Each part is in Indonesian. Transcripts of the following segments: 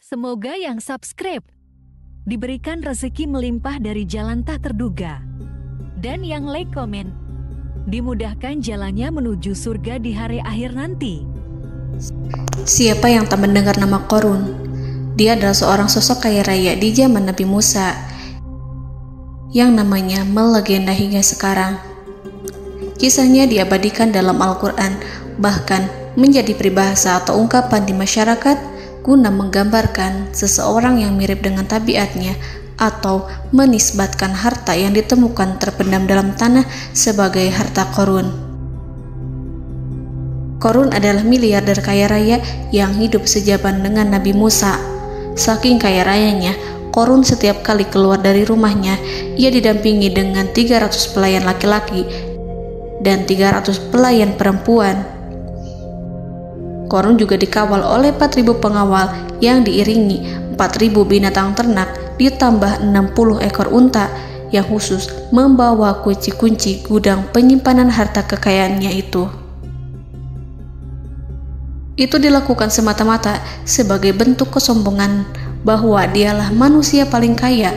Semoga yang subscribe diberikan rezeki melimpah dari jalan tak terduga. Dan yang like komen, dimudahkan jalannya menuju surga di hari akhir nanti. Siapa yang tak mendengar nama Qorun? Dia adalah seorang sosok kaya raya di zaman Nabi Musa yang namanya melegenda hingga sekarang. Kisahnya diabadikan dalam Al-Quran, bahkan menjadi peribahasa atau ungkapan di masyarakat guna menggambarkan seseorang yang mirip dengan tabiatnya atau menisbatkan harta yang ditemukan terpendam dalam tanah sebagai harta Qorun. Qorun adalah miliarder kaya raya yang hidup sejaman dengan Nabi Musa. Saking kaya rayanya, Qorun setiap kali keluar dari rumahnya, ia didampingi dengan 300 pelayan laki-laki dan 300 pelayan perempuan. Qorun juga dikawal oleh 4.000 pengawal yang diiringi 4.000 binatang ternak ditambah 60 ekor unta yang khusus membawa kunci-kunci gudang penyimpanan harta kekayaannya itu. Itu dilakukan semata-mata sebagai bentuk kesombongan bahwa dialah manusia paling kaya,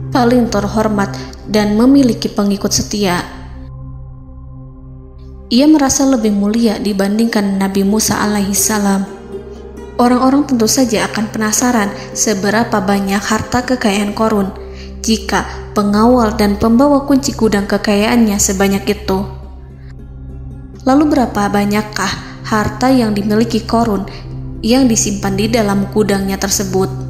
paling terhormat, dan memiliki pengikut setia. Ia merasa lebih mulia dibandingkan Nabi Musa alaihissalam. Orang-orang tentu saja akan penasaran seberapa banyak harta kekayaan Qorun jika pengawal dan pembawa kunci gudang kekayaannya sebanyak itu. Lalu berapa banyakkah harta yang dimiliki Qorun yang disimpan di dalam gudangnya tersebut?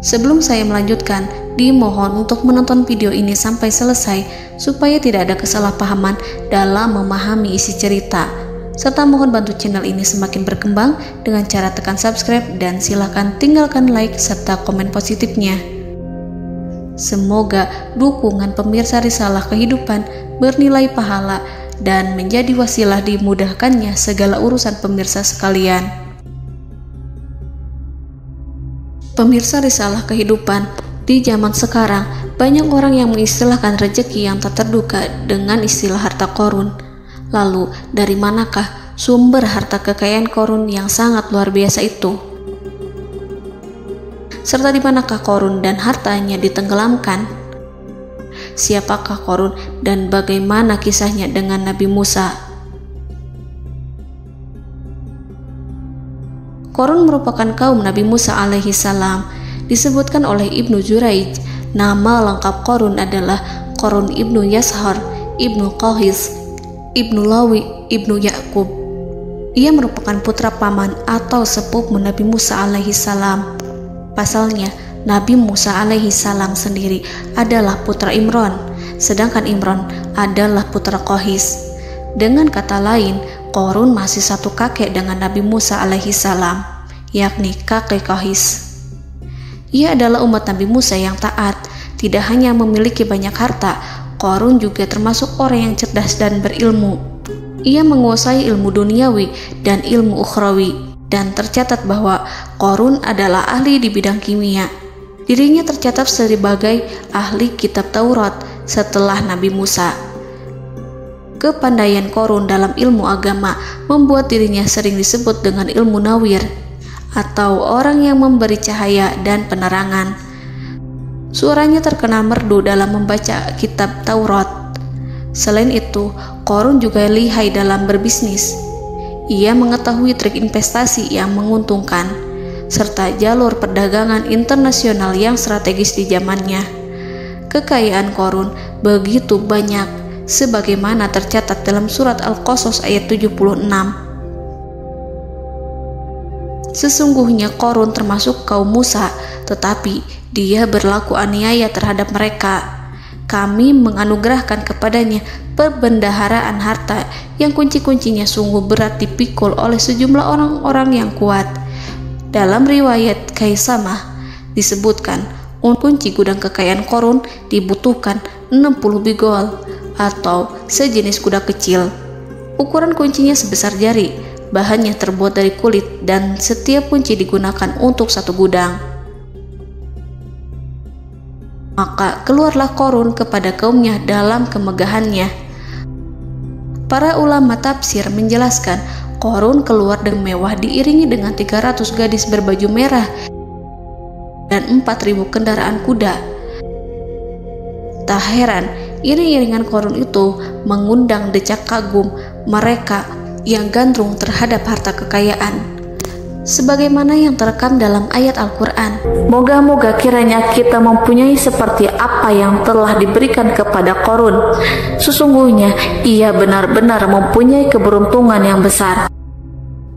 Sebelum saya melanjutkan, dimohon untuk menonton video ini sampai selesai supaya tidak ada kesalahpahaman dalam memahami isi cerita, serta mohon bantu channel ini semakin berkembang dengan cara tekan subscribe dan silakan tinggalkan like serta komen positifnya. Semoga dukungan pemirsa Risalah Kehidupan bernilai pahala dan menjadi wasilah dimudahkannya segala urusan pemirsa sekalian. Pemirsa Risalah Kehidupan, di zaman sekarang banyak orang yang mengistilahkan rezeki yang tak terduga dengan istilah harta Qorun. Lalu dari manakah sumber harta kekayaan Qorun yang sangat luar biasa itu? Serta di manakah Qorun dan hartanya ditenggelamkan? Siapakah Qorun dan bagaimana kisahnya dengan Nabi Musa? Qorun merupakan kaum Nabi Musa alaihissalam. Disebutkan oleh Ibnu Jurayj, nama lengkap Qorun adalah Qorun ibnu Yashar, ibnu Qahis, ibnu Lawi, ibnu Yakub. Ia merupakan putra paman atau sepupu Nabi Musa alaihissalam. Pasalnya, Nabi Musa alaihissalam sendiri adalah putra Imran, sedangkan Imran adalah putra Qahis. Dengan kata lain, Qorun masih satu kakek dengan Nabi Musa alaihissalam, yakni kakek Qahis. Ia adalah umat Nabi Musa yang taat. Tidak hanya memiliki banyak harta, Qorun juga termasuk orang yang cerdas dan berilmu. Ia menguasai ilmu duniawi dan ilmu ukhrawi, dan tercatat bahwa Qorun adalah ahli di bidang kimia. Dirinya tercatat sebagai ahli kitab Taurat setelah Nabi Musa. Kepandaian Qorun dalam ilmu agama membuat dirinya sering disebut dengan ilmu nawir, atau orang yang memberi cahaya dan penerangan. Suaranya terkenal merdu dalam membaca kitab Taurat. Selain itu, Qorun juga lihai dalam berbisnis. Ia mengetahui trik investasi yang menguntungkan, serta jalur perdagangan internasional yang strategis di zamannya. Kekayaan Qorun begitu banyak, sebagaimana tercatat dalam surat Al-Qasas ayat 76. Sesungguhnya Qorun termasuk kaum Musa, tetapi dia berlaku aniaya terhadap mereka. Kami menganugerahkan kepadanya perbendaharaan harta yang kunci-kuncinya sungguh berat dipikul oleh sejumlah orang-orang yang kuat. Dalam riwayat Kaisamah disebutkan, kunci gudang kekayaan Qorun dibutuhkan 60 bigol atau sejenis kuda kecil. Ukuran kuncinya sebesar jari, bahannya terbuat dari kulit, dan setiap kunci digunakan untuk satu gudang. Maka keluarlah Qorun kepada kaumnya dalam kemegahannya. Para ulama tafsir menjelaskan Qarun keluar dengan mewah diiringi dengan 300 gadis berbaju merah dan 4.000 kendaraan kuda. Tak heran, iring-iringan Qarun itu mengundang decak kagum mereka yang gandrung terhadap harta kekayaan. Sebagaimana yang terekam dalam ayat Al-Quran, moga-moga kiranya kita mempunyai seperti apa yang telah diberikan kepada Qarun. Sesungguhnya ia benar-benar mempunyai keberuntungan yang besar.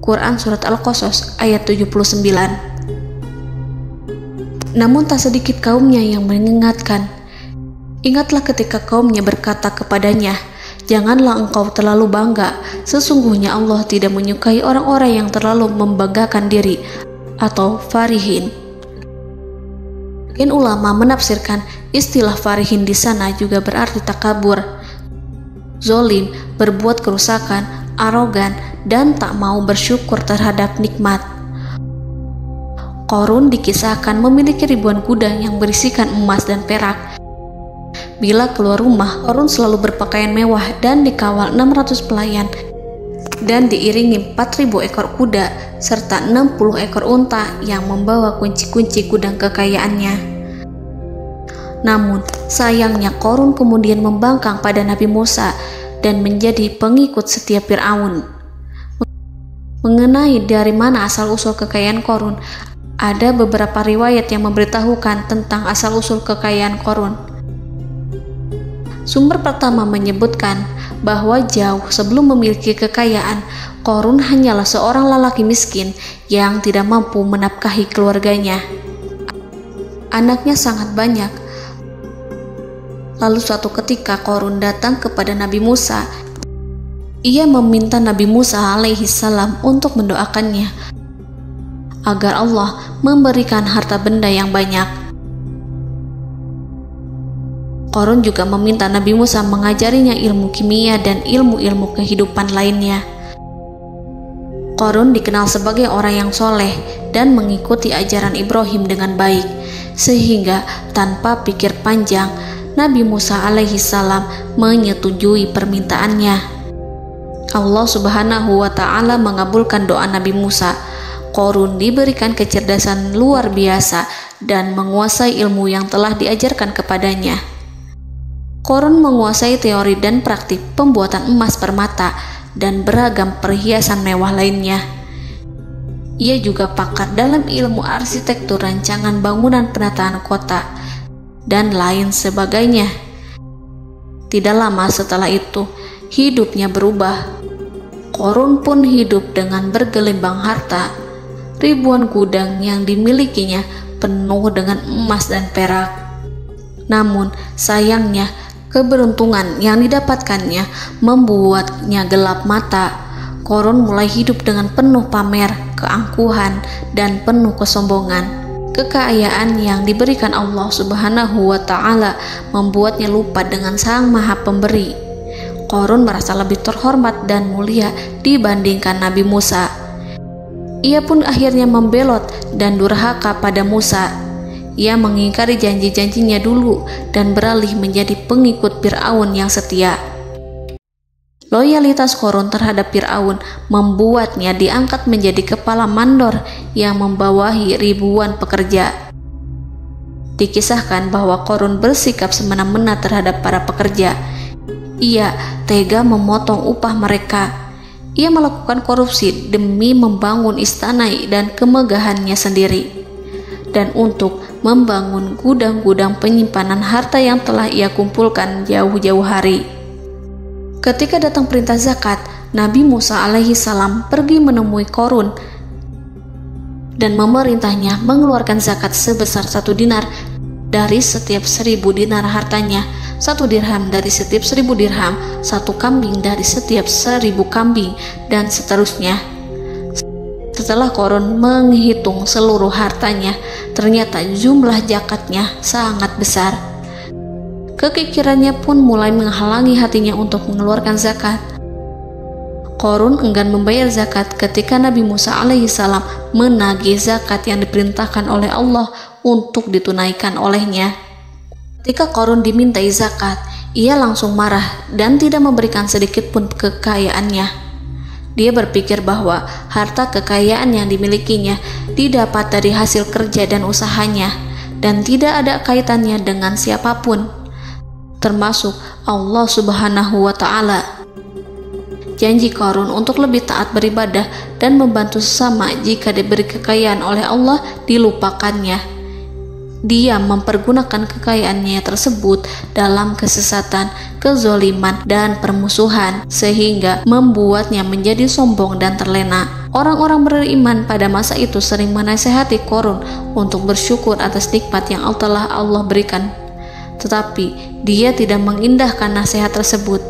Quran Surat Al-Qasas ayat 79. Namun tak sedikit kaumnya yang mengingatkan. Ingatlah ketika kaumnya berkata kepadanya, janganlah engkau terlalu bangga, sesungguhnya Allah tidak menyukai orang-orang yang terlalu membanggakan diri atau farihin. Ulama menafsirkan istilah farihin di sana juga berarti takabur, zolim, berbuat kerusakan, arogan, dan tak mau bersyukur terhadap nikmat. Qarun dikisahkan memiliki ribuan kuda yang berisikan emas dan perak. Bila keluar rumah, Qarun selalu berpakaian mewah dan dikawal 600 pelayan dan diiringi 4.000 ekor kuda serta 60 ekor unta yang membawa kunci-kunci gudang kekayaannya. Namun, sayangnya Qarun kemudian membangkang pada Nabi Musa dan menjadi pengikut setia Fir'aun. Mengenai dari mana asal-usul kekayaan Qarun, ada beberapa riwayat yang memberitahukan tentang asal-usul kekayaan Qarun. Sumber pertama menyebutkan bahwa jauh sebelum memiliki kekayaan, Qarun hanyalah seorang lelaki miskin yang tidak mampu menafkahi keluarganya. Anaknya sangat banyak. Lalu suatu ketika Qarun datang kepada Nabi Musa. Ia meminta Nabi Musa alaihi salam untuk mendoakannya agar Allah memberikan harta benda yang banyak. Qarun juga meminta Nabi Musa mengajarinya ilmu kimia dan ilmu-ilmu kehidupan lainnya. Qarun dikenal sebagai orang yang soleh dan mengikuti ajaran Ibrahim dengan baik, sehingga tanpa pikir panjang, Nabi Musa alaihi salam menyetujui permintaannya. Allah Subhanahu wa ta'ala mengabulkan doa Nabi Musa. Qarun diberikan kecerdasan luar biasa dan menguasai ilmu yang telah diajarkan kepadanya. Qarun menguasai teori dan praktik pembuatan emas permata dan beragam perhiasan mewah lainnya. Ia juga pakar dalam ilmu arsitektur, rancangan bangunan, penataan kota, dan lain sebagainya. Tidak lama setelah itu, hidupnya berubah. Qarun pun hidup dengan bergelimbang harta. Ribuan gudang yang dimilikinya penuh dengan emas dan perak. Namun, sayangnya, keberuntungan yang didapatkannya membuatnya gelap mata. Qarun mulai hidup dengan penuh pamer, keangkuhan, dan penuh kesombongan. Kekayaan yang diberikan Allah Subhanahu wa ta'ala membuatnya lupa dengan Sang Maha Pemberi. Qarun merasa lebih terhormat dan mulia dibandingkan Nabi Musa. Ia pun akhirnya membelot dan durhaka pada Musa. Ia mengingkari janji-janjinya dulu dan beralih menjadi pengikut Fir'aun yang setia. Loyalitas Qarun terhadap Fir'aun membuatnya diangkat menjadi kepala mandor yang membawahi ribuan pekerja. Dikisahkan bahwa Qarun bersikap semena-mena terhadap para pekerja. Ia tega memotong upah mereka. Ia melakukan korupsi demi membangun istana dan kemegahannya sendiri, dan untuk membangun gudang-gudang penyimpanan harta yang telah ia kumpulkan jauh-jauh hari. Ketika datang perintah zakat, Nabi Musa alaihi salam pergi menemui Qarun dan memerintahnya mengeluarkan zakat sebesar 1 dinar dari setiap 1000 dinar hartanya, 1 dirham dari setiap 1000 dirham, 1 kambing dari setiap 1000 kambing, dan seterusnya. Setelah Qarun menghitung seluruh hartanya, ternyata jumlah zakatnya sangat besar. Kekikirannya pun mulai menghalangi hatinya untuk mengeluarkan zakat. Qarun enggan membayar zakat ketika Nabi Musa alaihissalam menagih zakat yang diperintahkan oleh Allah untuk ditunaikan olehnya. Ketika Qarun dimintai zakat, ia langsung marah dan tidak memberikan sedikit pun kekayaannya. Dia berpikir bahwa harta kekayaan yang dimilikinya didapat dari hasil kerja dan usahanya, dan tidak ada kaitannya dengan siapapun, termasuk Allah Subhanahu wa Ta'ala. Janji Qarun untuk lebih taat beribadah dan membantu sesama jika diberi kekayaan oleh Allah dilupakannya. Dia mempergunakan kekayaannya tersebut dalam kesesatan, kezoliman, dan permusuhan, sehingga membuatnya menjadi sombong dan terlena. Orang-orang beriman pada masa itu sering menasihati Qarun untuk bersyukur atas nikmat yang telah Allah berikan, tetapi dia tidak mengindahkan nasihat tersebut.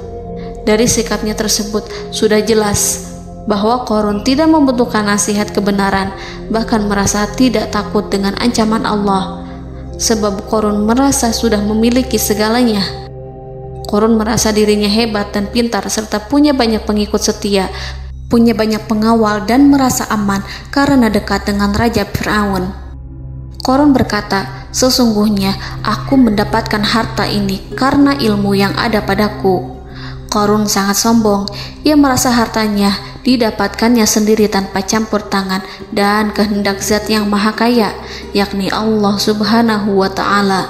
Dari sikapnya tersebut sudah jelas bahwa Qarun tidak membutuhkan nasihat kebenaran, bahkan merasa tidak takut dengan ancaman Allah. Sebab Qarun merasa sudah memiliki segalanya. Qarun merasa dirinya hebat dan pintar serta punya banyak pengikut setia, punya banyak pengawal dan merasa aman karena dekat dengan Raja Fir'aun. Qarun berkata, "Sesungguhnya aku mendapatkan harta ini karena ilmu yang ada padaku." Qarun sangat sombong. Ia merasa hartanya didapatkannya sendiri tanpa campur tangan dan kehendak Zat yang Maha Kaya, yakni Allah Subhanahu wa Ta'ala.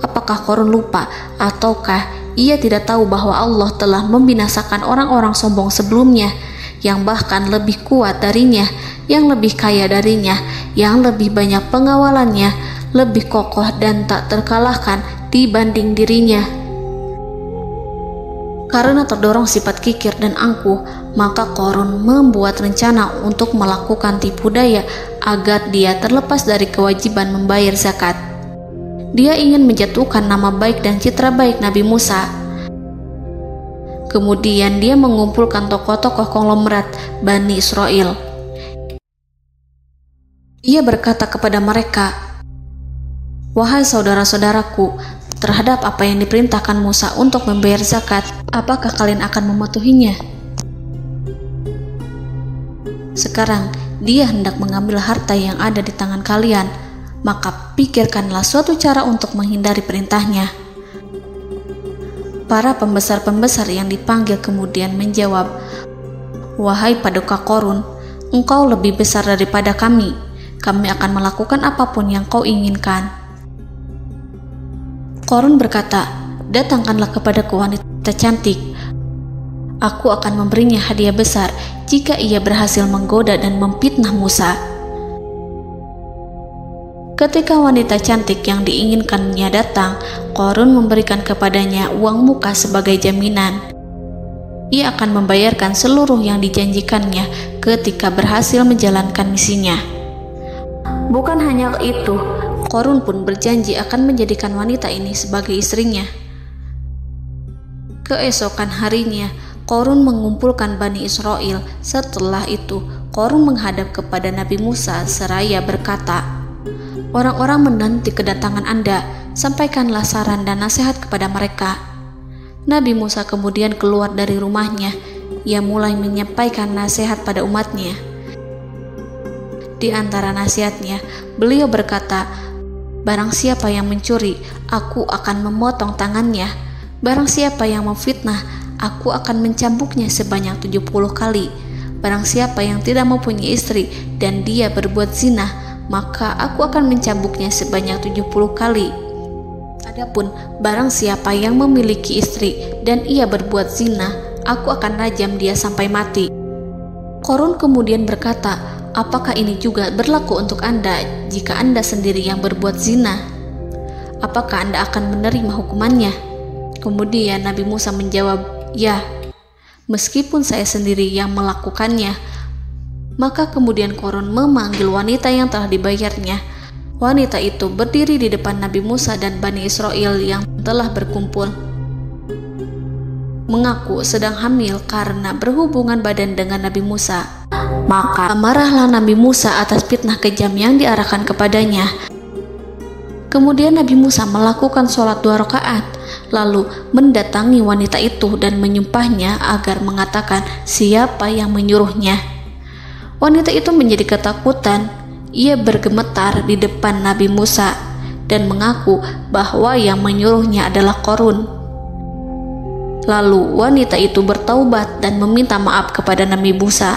Apakah Qarun lupa ataukah ia tidak tahu bahwa Allah telah membinasakan orang-orang sombong sebelumnya yang bahkan lebih kuat darinya, yang lebih kaya darinya, yang lebih banyak pengawalannya, lebih kokoh dan tak terkalahkan dibanding dirinya? Karena terdorong sifat kikir dan angkuh, maka Qarun membuat rencana untuk melakukan tipu daya agar dia terlepas dari kewajiban membayar zakat. Dia ingin menjatuhkan nama baik dan citra baik Nabi Musa. Kemudian dia mengumpulkan tokoh-tokoh konglomerat Bani Israel. Ia berkata kepada mereka, "Wahai saudara-saudaraku, terhadap apa yang diperintahkan Musa untuk membayar zakat, apakah kalian akan mematuhinya? Sekarang dia hendak mengambil harta yang ada di tangan kalian, maka pikirkanlah suatu cara untuk menghindari perintahnya." Para pembesar-pembesar yang dipanggil kemudian menjawab, "Wahai paduka Qarun, engkau lebih besar daripada kami. Kami akan melakukan apapun yang kau inginkan." Qarun berkata, "Datangkanlah kepadaku wanita cantik. Aku akan memberinya hadiah besar jika ia berhasil menggoda dan memfitnah Musa." Ketika wanita cantik yang diinginkannya datang, Qarun memberikan kepadanya uang muka sebagai jaminan. Ia akan membayarkan seluruh yang dijanjikannya ketika berhasil menjalankan misinya. Bukan hanya itu, Qarun pun berjanji akan menjadikan wanita ini sebagai istrinya. Keesokan harinya, Qarun mengumpulkan Bani Israel. Setelah itu, Qarun menghadap kepada Nabi Musa seraya berkata, "Orang-orang menanti kedatangan Anda, sampaikanlah saran dan nasihat kepada mereka." Nabi Musa kemudian keluar dari rumahnya. Ia mulai menyampaikan nasihat pada umatnya. Di antara nasihatnya, beliau berkata, "Barang siapa yang mencuri, aku akan memotong tangannya. Barang siapa yang memfitnah, aku akan mencambuknya sebanyak 70 kali. Barang siapa yang tidak mempunyai istri dan dia berbuat zina, maka aku akan mencambuknya sebanyak 70 kali. Adapun barang siapa yang memiliki istri dan ia berbuat zina, aku akan rajam dia sampai mati." Qarun kemudian berkata, "Apakah ini juga berlaku untuk Anda jika Anda sendiri yang berbuat zina? Apakah Anda akan menerima hukumannya?" Kemudian Nabi Musa menjawab, "Ya, meskipun saya sendiri yang melakukannya." Maka kemudian Qarun memanggil wanita yang telah dibayarnya. Wanita itu berdiri di depan Nabi Musa dan Bani Israel yang telah berkumpul, mengaku sedang hamil karena berhubungan badan dengan Nabi Musa. Maka marahlah Nabi Musa atas fitnah kejam yang diarahkan kepadanya. Kemudian Nabi Musa melakukan sholat 2 rakaat, lalu mendatangi wanita itu dan menyumpahnya agar mengatakan siapa yang menyuruhnya. Wanita itu menjadi ketakutan. Ia bergemetar di depan Nabi Musa dan mengaku bahwa yang menyuruhnya adalah Qarun. Lalu wanita itu bertaubat dan meminta maaf kepada Nabi Musa.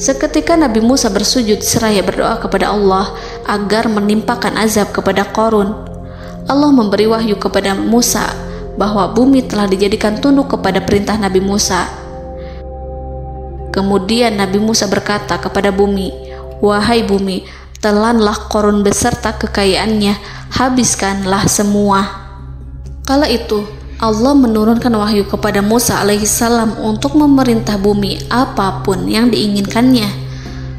Seketika Nabi Musa bersujud seraya berdoa kepada Allah agar menimpakan azab kepada Qarun. Allah memberi wahyu kepada Musa bahwa bumi telah dijadikan tunduk kepada perintah Nabi Musa. Kemudian Nabi Musa berkata kepada bumi, "Wahai bumi, telanlah Qarun beserta kekayaannya, habiskanlah semua." Kala itu Allah menurunkan wahyu kepada Musa alaihissalam untuk memerintah bumi apapun yang diinginkannya.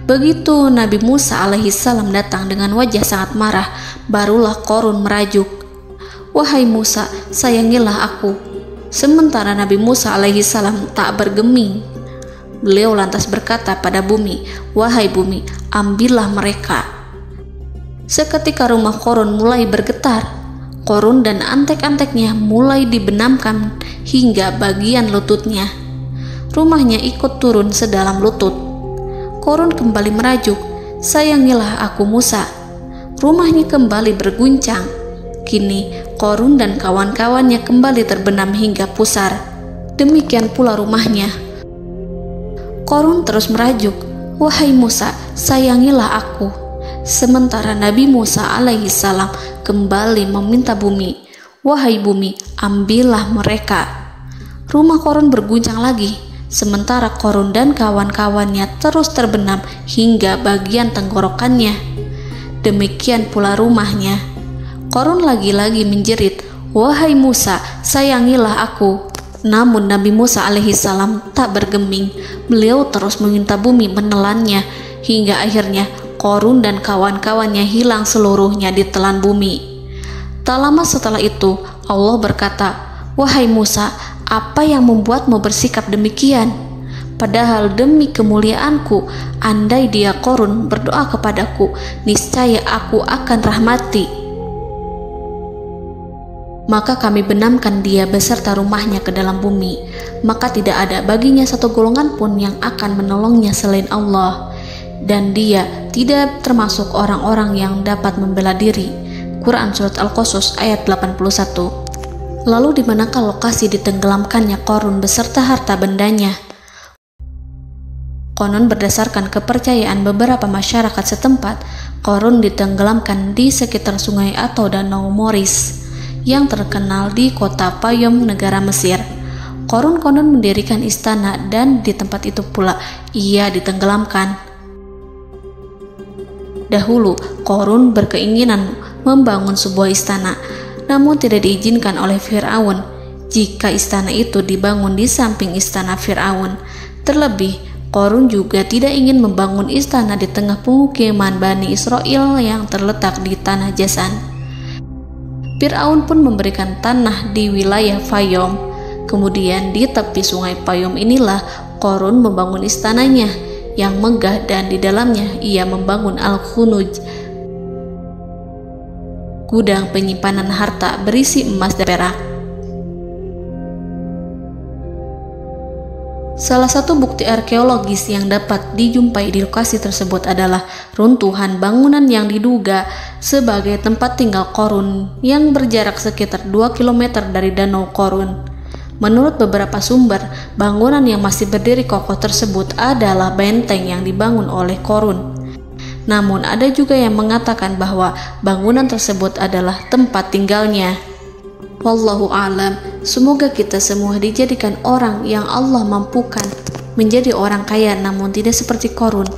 Begitu Nabi Musa alaihissalam datang dengan wajah sangat marah, barulah Qarun merajuk, "Wahai Musa, sayangilah aku." Sementara Nabi Musa alaihissalam tak bergeming. Beliau lantas berkata pada bumi, "Wahai bumi, ambillah mereka." Seketika rumah Qarun mulai bergetar. Qarun dan antek-anteknya mulai dibenamkan hingga bagian lututnya. Rumahnya ikut turun sedalam lutut. Qarun kembali merajuk, "Sayangilah aku Musa." Rumahnya kembali berguncang. Kini Qarun dan kawan-kawannya kembali terbenam hingga pusar. Demikian pula rumahnya. Qarun terus merajuk, "Wahai Musa, sayangilah aku." Sementara Nabi Musa alaihissalam kembali meminta bumi, "Wahai bumi, ambillah mereka." Rumah Qarun berguncang lagi, sementara Qarun dan kawan-kawannya terus terbenam hingga bagian tenggorokannya. Demikian pula rumahnya. Qarun lagi-lagi menjerit, "Wahai Musa, sayangilah aku." Namun Nabi Musa alaihissalam tak bergeming. Beliau terus meminta bumi menelannya hingga akhirnya Qarun dan kawan-kawannya hilang seluruhnya ditelan bumi. Tak lama setelah itu Allah berkata, "Wahai Musa, apa yang membuatmu bersikap demikian? Padahal demi kemuliaanku, andai dia Qarun berdoa kepadaku, niscaya aku akan rahmati. Maka kami benamkan dia beserta rumahnya ke dalam bumi, maka tidak ada baginya satu golongan pun yang akan menolongnya selain Allah, dan dia tidak termasuk orang-orang yang dapat membela diri." Quran Surat Al-Qasas ayat 81. Lalu di manakah lokasi ditenggelamkannya Qarun beserta harta bendanya? Konon berdasarkan kepercayaan beberapa masyarakat setempat, Qarun ditenggelamkan di sekitar sungai atau danau Moris yang terkenal di kota Payom, negara Mesir. Qarun konon mendirikan istana dan di tempat itu pula ia ditenggelamkan. Dahulu, Qarun berkeinginan membangun sebuah istana, namun tidak diizinkan oleh Fir'aun jika istana itu dibangun di samping istana Fir'aun. Terlebih, Qarun juga tidak ingin membangun istana di tengah pemukiman Bani Israel yang terletak di tanah Jasan. Fir'aun pun memberikan tanah di wilayah Fayom. Kemudian di tepi sungai Payom inilah Qarun membangun istananya yang megah, dan di dalamnya ia membangun Al-Khunuj, gudang penyimpanan harta berisi emas dan perak. Salah satu bukti arkeologis yang dapat dijumpai di lokasi tersebut adalah runtuhan bangunan yang diduga sebagai tempat tinggal Qarun yang berjarak sekitar 2 km dari Danau Qarun. Menurut beberapa sumber, bangunan yang masih berdiri kokoh tersebut adalah benteng yang dibangun oleh Qarun. Namun ada juga yang mengatakan bahwa bangunan tersebut adalah tempat tinggalnya. Wallahu a'lam. Semoga kita semua dijadikan orang yang Allah mampukan menjadi orang kaya namun tidak seperti Qarun,